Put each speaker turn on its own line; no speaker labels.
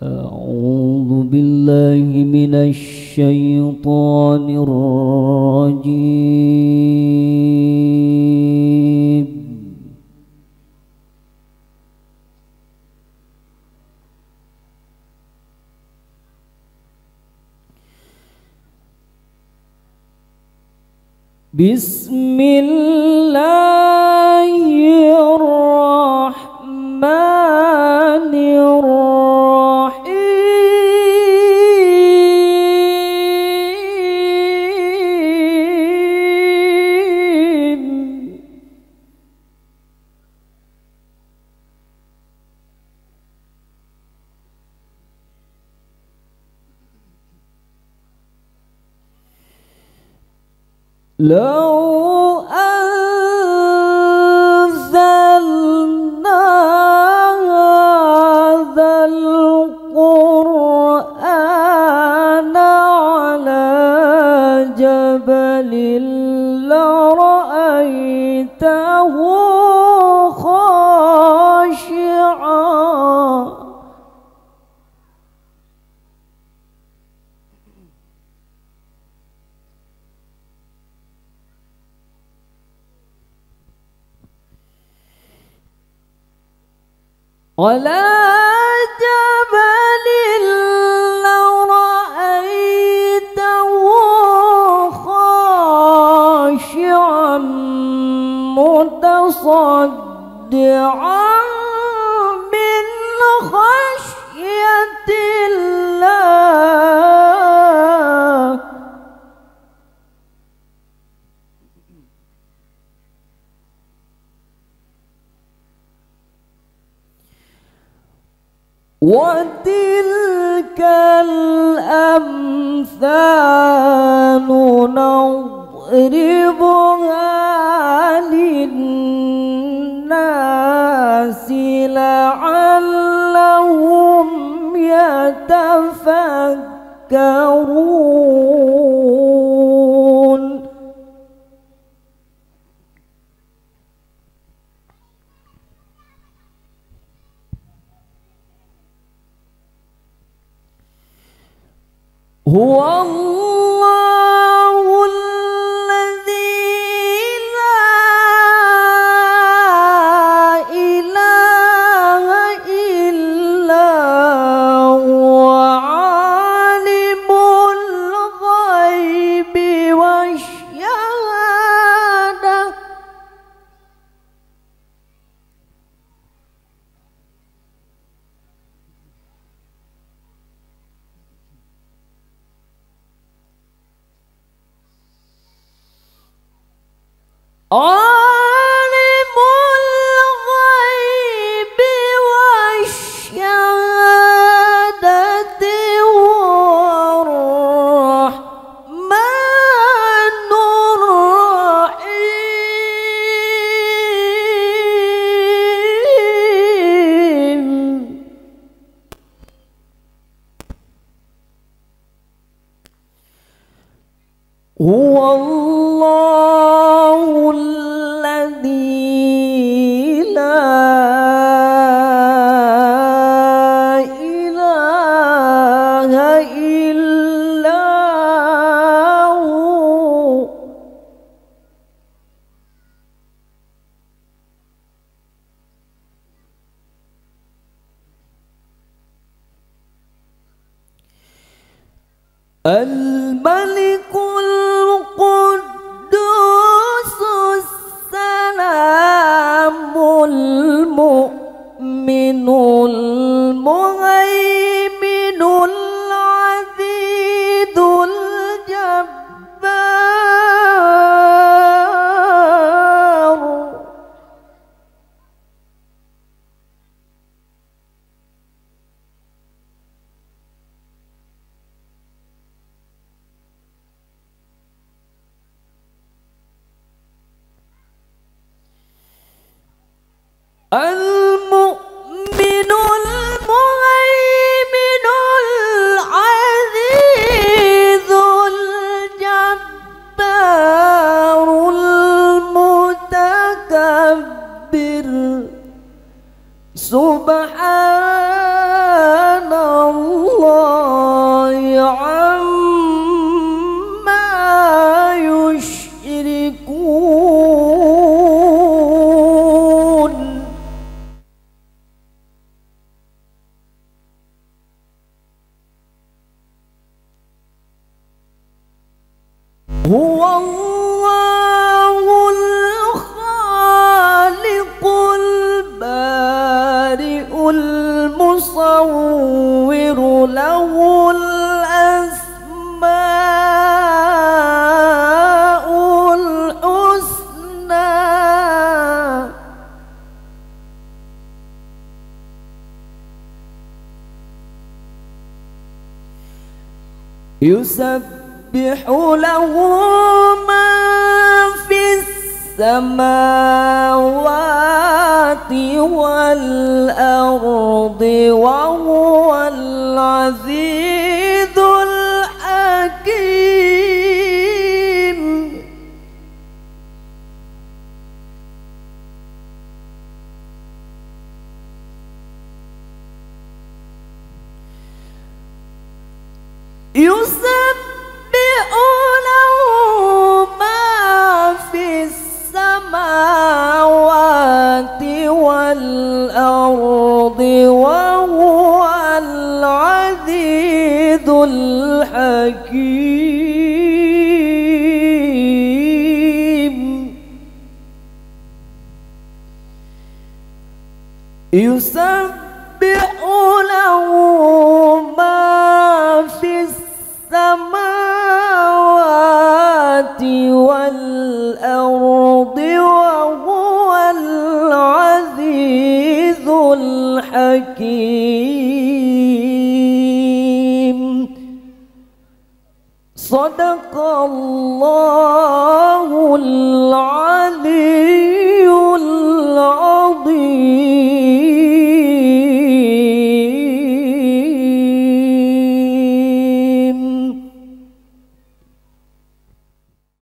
أعوذ بالله من الشيطان الرجيم. بسم الله الرحمن الرحيم. لو أنزلنا هذا القرآن على جبل لرأيته خاشعا على جبل لرأيته خاشعا متصدعا من خشية الله. وتلك الأمثال نضربها للناس لعلهم يتفكرون. هو الله الذي لا إله إلا هو عالم الغيب والشهادة عالم الغيب والشهادة هو الرحمن الرحيم. هو الله الذي لا إله إلا هو الملك القدوس السلام المؤمن المهيمن العزيز الجبار. المؤمن المهيمن العزيز الجبار المتكبر. سبحان Huwallahul khaliqul bari'ul musawwiru lahul asma'ul husna. Yusabbihu lahu ma fis samawati wal ardi wa huwal azizul hakim. Yusabbihu lahu ma fis samawati wal ardi wa huwal azizul hakim. Yusabbihu lahu ma fis samawati wal ardi wa huwal azizul hakim. Sadaqallahul alim.